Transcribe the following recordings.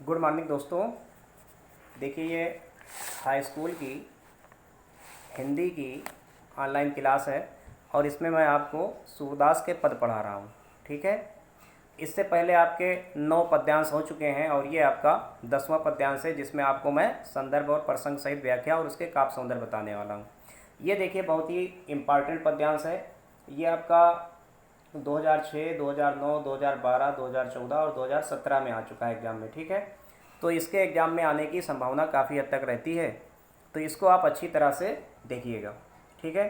Good morning दोस्तों। देखिए ये हाई स्कूल की हिंदी की ऑनलाइन क्लास है और इसमें मैं आपको सूरदास के पद पढ़ा रहा हूँ। ठीक है, इससे पहले आपके 9 पद्यांश हो चुके हैं और ये आपका 10वां पद्यांश है जिसमें आपको मैं संदर्भ और प्रसंग सहित व्याख्या और उसके काव्य सौंदर्य बताने वाला हूँ। ये देखिए बहुत ही इम्पॉर्टेंट पद्यांश है। ये आपका 2006, 2009, 2012, 2014 और 2017 में आ चुका है एग्ज़ाम में। ठीक है, तो इसके एग्ज़ाम में आने की संभावना काफ़ी हद तक रहती है, तो इसको आप अच्छी तरह से देखिएगा। ठीक है,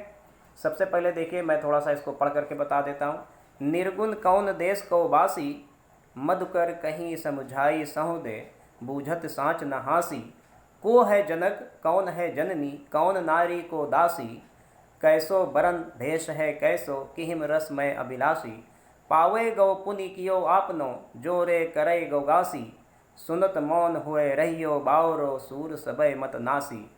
सबसे पहले देखिए मैं थोड़ा सा इसको पढ़ करके बता देता हूँ। निर्गुण कौन देश को बासी, मधुकर कहीं समझाई सहुदे, बूझत साँच न हासी। को है जनक कौन है जननी, कौन नारी को दासी, कैसो बरन भेष है कैसो, किहिम रस में अभिलाषी। पावे गौ पुनि कियो आपनो, जोरे करे गौ गासी, सुनत मौन हुए रहियो बावरो, सूर सबय मत नासी।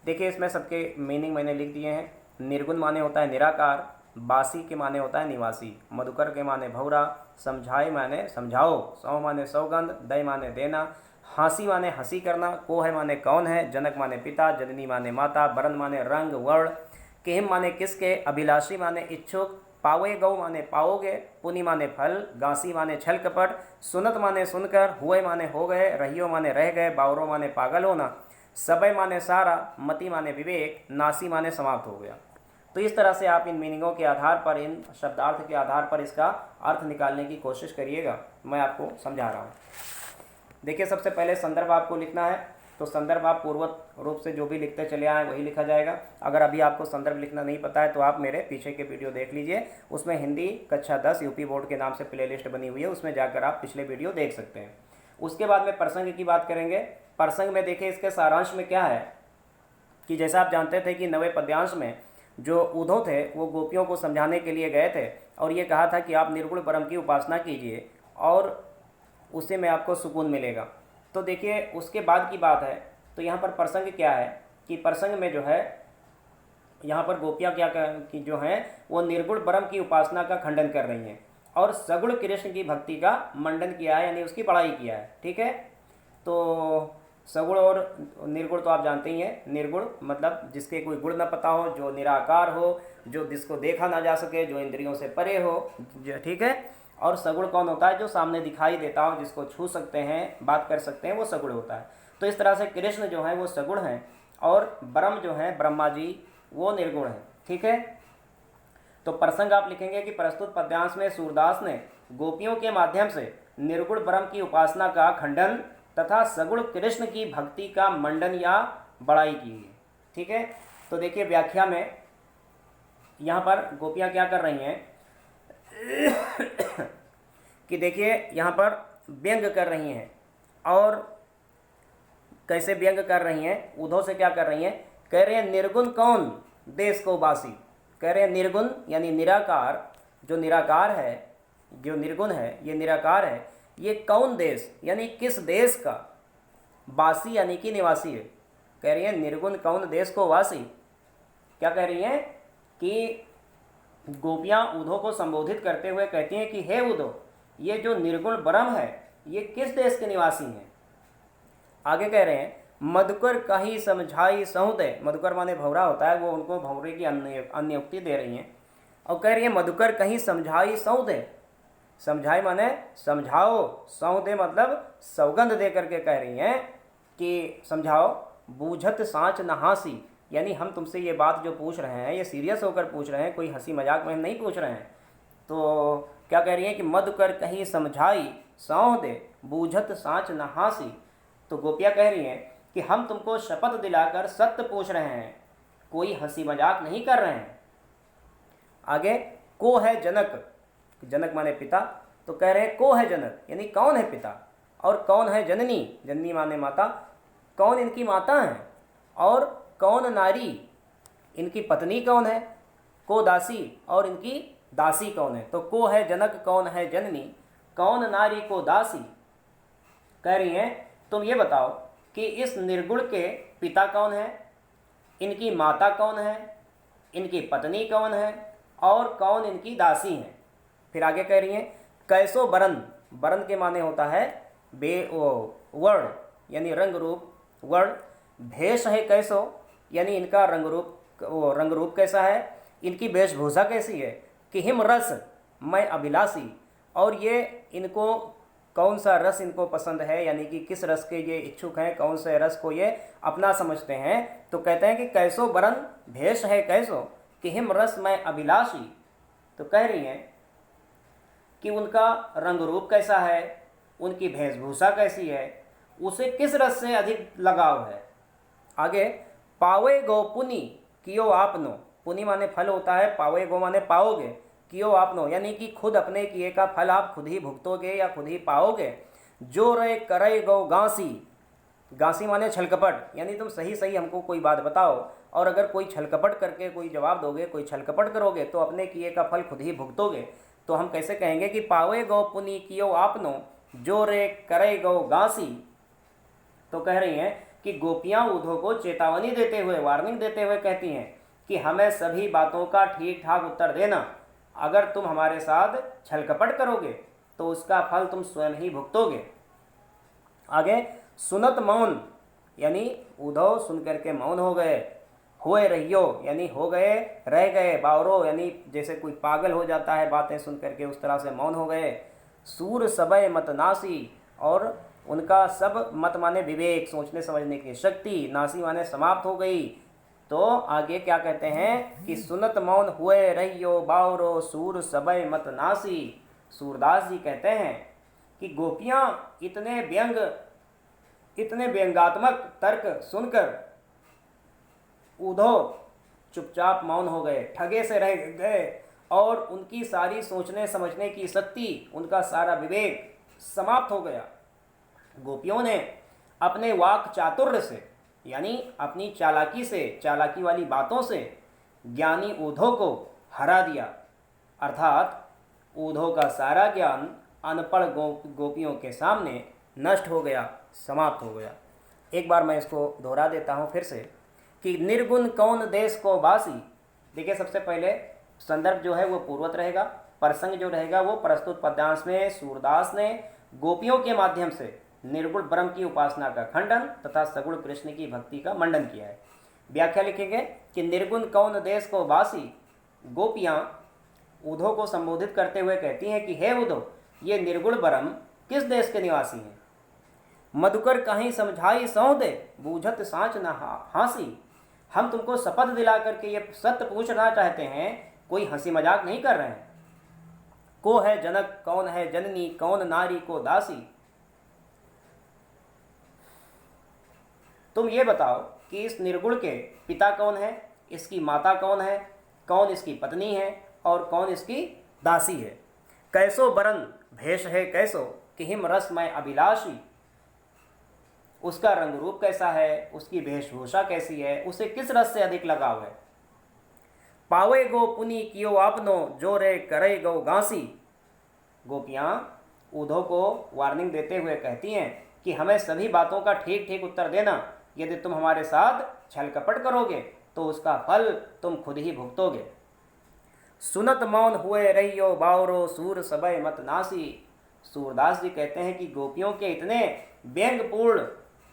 देखिए इसमें सबके मीनिंग मैंने लिख दिए हैं। निर्गुण माने होता है निराकार, बासी के माने होता है निवासी, मधुकर के माने भौरा, समझाए माने समझाओ, सौ माने सौगंध, दय माने देना, हासी माने हंसी करना, को है माने कौन है, जनक माने पिता, जननी माने माता, बरन माने रंग वर्ण, किहिम माने किसके, अभिलाषी माने इच्छुक, पावे गौ माने पाओगे, पुनि माने फल, गांसी माने छल कपट, सुनत माने सुनकर, हुए माने हो गए, रहियो माने रह गए, बावरो माने पागल होना, सबय माने सारा, मति माने विवेक, नासी माने समाप्त हो गया। तो इस तरह से आप इन मीनिंगों के आधार पर, इन शब्दार्थ के आधार पर इसका अर्थ निकालने की कोशिश करिएगा। मैं आपको समझा रहा हूँ। देखिए सबसे पहले संदर्भ आपको लिखना है, तो संदर्भ आप पूर्वत रूप से जो भी लिखते चले आए वही लिखा जाएगा। अगर अभी आपको संदर्भ लिखना नहीं पता है तो आप मेरे पीछे के वीडियो देख लीजिए, उसमें हिंदी कक्षा 10 यूपी बोर्ड के नाम से प्लेलिस्ट बनी हुई है, उसमें जाकर आप पिछले वीडियो देख सकते हैं। उसके बाद में प्रसंग की बात करेंगे। प्रसंग में देखिए इसके सारांश में क्या है कि जैसा आप जानते थे कि 9वें पद्यांश में जो उद्धव थे वो गोपियों को समझाने के लिए गए थे और ये कहा था कि आप निर्गुण ब्रह्म की उपासना कीजिए और उससे में आपको सुकून मिलेगा। तो देखिए उसके बाद की बात है, तो यहाँ पर प्रसंग क्या है कि प्रसंग में जो है यहाँ पर गोपियाँ क्या कि जो हैं वो निर्गुण ब्रह्म की उपासना का खंडन कर रही हैं और सगुण कृष्ण की भक्ति का मंडन किया है, यानी उसकी बड़ाई किया है। ठीक है, तो सगुण और निर्गुण तो आप जानते ही हैं। निर्गुण मतलब जिसके कोई गुण न पता हो, जो निराकार हो, जो जिसको देखा ना जा सके, जो इंद्रियों से परे हो। ठीक है, और सगुण कौन होता है, जो सामने दिखाई देता हो, जिसको छू सकते हैं, बात कर सकते हैं, वो सगुण होता है। तो इस तरह से कृष्ण जो है वो सगुण हैं और ब्रह्म जो है ब्रह्मा जी वो निर्गुण है। ठीक है, तो प्रसंग आप लिखेंगे कि प्रस्तुत पद्यांश में सूरदास ने गोपियों के माध्यम से निर्गुण ब्रह्म की उपासना का खंडन तथा सगुण कृष्ण की भक्ति का मंडन या बड़ाई की है। ठीक है, तो देखिए व्याख्या में यहाँ पर गोपियाँ क्या कर रही हैं कि देखिए यहाँ पर व्यंग कर रही हैं और कैसे व्यंग कर रही हैं, उद्धव से क्या कर रही हैं, कह रहे हैं निर्गुण कौन देश को बासी। कह रहे हैं निर्गुण यानी निराकार, जो निराकार है, जो निर्गुण है, ये निराकार है, ये कौन देश यानी किस देश का, बासी यानी कि निवासी है। कह रही है निर्गुण कौन देश को वासी। क्या कह रही हैं कि गोपियाँ उद्धव को संबोधित करते हुए कहती हैं कि हे उद्धव, ये जो निर्गुण ब्रह्म है ये किस देश के निवासी हैं। आगे कह रहे हैं मधुकर कही समझाई सहुदय, मधुकर माने भौरा होता है, वो उनको भौरे की अन्य उक्ति दे रही हैं और कह रही है मधुकर कहीं समझाई सहुदय, समझाई माने समझाओ, सहुदय मतलब सौगंध दे करके कह रही हैं कि समझाओ, बूझत साँच न हासी, यानी हम तुमसे ये बात जो पूछ रहे हैं ये सीरियस होकर पूछ रहे हैं, कोई हंसी मजाक में नहीं पूछ रहे हैं। तो क्या कह रही हैं कि मधुकर कहीं समझाई सहुदय, बूझत साँच न हासी। तो गोपियाँ कह रही हैं कि हम तुमको शपथ दिलाकर सत्य पूछ रहे हैं, कोई हंसी मजाक नहीं कर रहे हैं। आगे को है जनक, जनक माने पिता, तो कह रहे हैं को है जनक यानी कौन है पिता, और कौन है जननी, जननी माने माता, कौन इनकी माता है, और कौन नारी इनकी पत्नी कौन है, को दासी और इनकी दासी कौन है। तो को है जनक, कौन है जननी, कौन नारी को दासी। कह रही हैं तुम ये बताओ कि इस निर्गुण के पिता कौन है, इनकी माता कौन है, इनकी पत्नी कौन है और कौन इनकी दासी हैं। फिर आगे कह रही हैं कैसो बरन, बरन के माने होता है वर्ण यानी रंग रूप वर्ण, भेष है कैसो यानी इनका रंग रूप कैसा है, इनकी वेशभूषा कैसी है, कि हिम रस मैं अभिलाषी, और ये इनको कौन सा रस इनको पसंद है, यानी कि किस रस के ये इच्छुक हैं, कौन से रस को ये अपना समझते हैं। तो कहते हैं कि कैसो बरन भेष है कैसो कि हिम रस मैं अभिलाषी। तो कह रही हैं कि उनका रंग रूप कैसा है, उनकी वेशभूषा कैसी है, उसे किस रस से अधिक लगाव है। आगे पावे गो पुनि कियो आपनो, पुनि माने फल होता है, पावे गो माने पाओगे, कियो आपनो यानी कि खुद अपने किए का फल आप खुद ही भुगतोगे या खुद ही पाओगे। जो रे करे गो गांसी, गांसी माने छलकपट, यानी तुम सही सही हमको कोई बात बताओ, और अगर कोई छलकपट करके कोई जवाब दोगे, कोई छलकपट करोगे तो अपने किए का फल खुद ही भुगतोगे। तो हम कैसे कहेंगे कि पावे गो पुनि कियो आपनो, जो रे करे गो गांसी। तो कह रही हैं कि गोपियां उद्धव को चेतावनी देते हुए, वार्निंग देते हुए कहती हैं कि हमें सभी बातों का ठीक ठाक उत्तर देना, अगर तुम हमारे साथ छलकपट करोगे तो उसका फल तुम स्वयं ही भुगतोगे। आगे सुनत मौन यानी उद्धव सुन करके मौन हो गए, हुए रहियो यानी हो गए, रह गए, बावरो यानी जैसे कोई पागल हो जाता है बातें सुन करके, उस तरह से मौन हो गए। सूर सबय मत नासी, और उनका सब मत माने विवेक, सोचने समझने की शक्ति, नासी माने समाप्त हो गई। तो आगे क्या कहते हैं कि सुनत मौन हुए रहियो बावरो सूर सबय मत नासी। सूरदास जी कहते हैं कि गोपियां इतने व्यंगात्मक तर्क सुनकर उद्धव चुपचाप मौन हो गए, ठगे से रह गए, और उनकी सारी सोचने समझने की शक्ति, उनका सारा विवेक समाप्त हो गया। गोपियों ने अपने वाक चातुर्य से यानी अपनी चालाकी से, चालाकी वाली बातों से ज्ञानी उद्धव को हरा दिया, अर्थात उद्धव का सारा ज्ञान अनपढ़ गोपियों के सामने नष्ट हो गया, समाप्त हो गया। एक बार मैं इसको दोहरा देता हूँ फिर से कि निर्गुण कौन देश को बासी। देखिए सबसे पहले संदर्भ जो है वो पूर्वत रहेगा, प्रसंग जो रहेगा वो प्रस्तुत पद्यांश में सूरदास ने गोपियों के माध्यम से निर्गुण ब्रह्म की उपासना का खंडन तथा सगुण कृष्ण की भक्ति का मंडन किया है। व्याख्या लिखेंगे कि निर्गुण कौन देश को बासी। गोपियाँ उद्धव को संबोधित करते हुए कहती हैं कि हे उद्धव, ये निर्गुण ब्रह्म किस देश के निवासी हैं। मधुकर कहीं समझाई सौं दे, बूझत साँच न हांसी। हम तुमको शपथ दिला करके ये सत्य पूछना चाहते हैं, कोई हंसी मजाक नहीं कर रहे हैं। को है जनक, कौन है जननी, कौन नारी को दासी। तुम ये बताओ कि इस निर्गुण के पिता कौन है, इसकी माता कौन है, कौन इसकी पत्नी है और कौन इसकी दासी है। कैसो बरन भेष है कैसो कि हिम रस मैं अभिलाषी। उसका रंग रूप कैसा है, उसकी वेशभूषा कैसी है, उसे किस रस से अधिक लगाव है। पावे गो पुनि कियो आपनो, जो रे करे गो गांसी। गोपियाँ उद्धव को वार्निंग देते हुए कहती हैं कि हमें सभी बातों का ठीक ठीक उत्तर देना, यदि तुम हमारे साथ छल कपट करोगे तो उसका फल तुम खुद ही भुगतोगे। सुनत मौन हुए रहियो बावरो सूर सबय मत नासी। सूरदास जी कहते हैं कि गोपियों के इतने व्यंगपूर्ण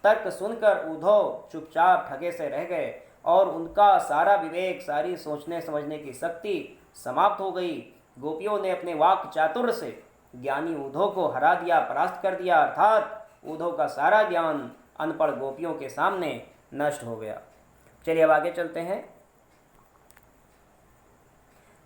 तर्क सुनकर उद्धव चुपचाप ठगे से रह गए और उनका सारा विवेक, सारी सोचने समझने की शक्ति समाप्त हो गई। गोपियों ने अपने वाक चातुर्य से ज्ञानी उद्धव को हरा दिया, परास्त कर दिया, अर्थात उद्धव का सारा ज्ञान अनपढ़ गोपियों के सामने नष्ट हो गया। चलिए अब आगे चलते हैं,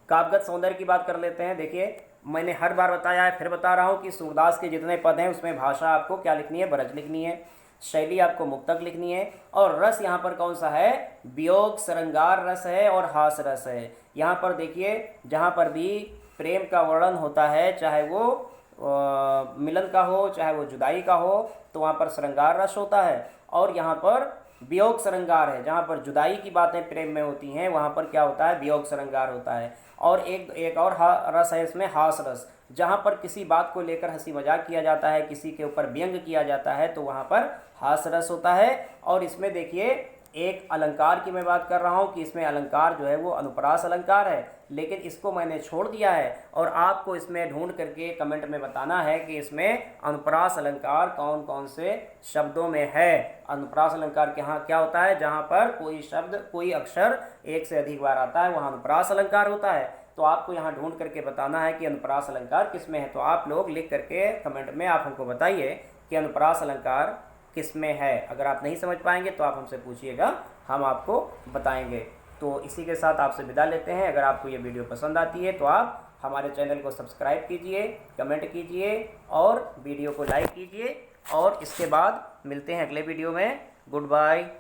काव्यगत सौंदर्य की बात कर लेते हैं। देखिए मैंने हर बार बताया है, फिर बता रहा हूँ कि सूरदास के जितने पद हैं उसमें भाषा आपको क्या लिखनी है, ब्रज लिखनी है, शैली आपको मुक्तक लिखनी है, और रस यहाँ पर कौन सा है, वियोग श्रृंगार रस है और हास रस है। यहाँ पर देखिए जहाँ पर भी प्रेम का वर्णन होता है, चाहे वो मिलन का हो चाहे वो जुदाई का हो, तो वहाँ पर श्रृंगार रस होता है, और यहाँ पर वियोग श्रृंगार है। जहाँ पर जुदाई की बातें प्रेम में होती हैं वहाँ पर क्या होता है, वियोग श्रृंगार होता है। और एक और रस है इसमें, हास रस। जहाँ पर किसी बात को लेकर हंसी मजाक किया जाता है, किसी के ऊपर व्यंग किया जाता है, तो वहाँ पर हास रस होता है। और इसमें देखिए एक अलंकार की मैं बात कर रहा हूँ कि इसमें अलंकार जो है वो अनुप्रास अलंकार है, लेकिन इसको मैंने छोड़ दिया है और आपको इसमें ढूंढ करके कमेंट में बताना है कि इसमें अनुप्रास अलंकार कौन कौन से शब्दों में है। अनुप्रास अलंकार के यहाँ क्या होता है, जहाँ पर कोई शब्द कोई अक्षर एक से अधिक बार आता है वहाँ अनुप्रास अलंकार होता है। तो आपको यहाँ ढूंढ करके बताना है कि अनुप्रास अलंकार किस में है। तो आप लोग लिख करके कमेंट में आप हमको बताइए कि अनुप्रास अलंकार किस में है। अगर आप नहीं समझ पाएंगे तो आप हमसे पूछिएगा, हम आपको बताएंगे। तो इसी के साथ आपसे विदा लेते हैं। अगर आपको ये वीडियो पसंद आती है तो आप हमारे चैनल को सब्सक्राइब कीजिए, कमेंट कीजिए और वीडियो को लाइक कीजिए। और इसके बाद मिलते हैं अगले वीडियो में। Good bye.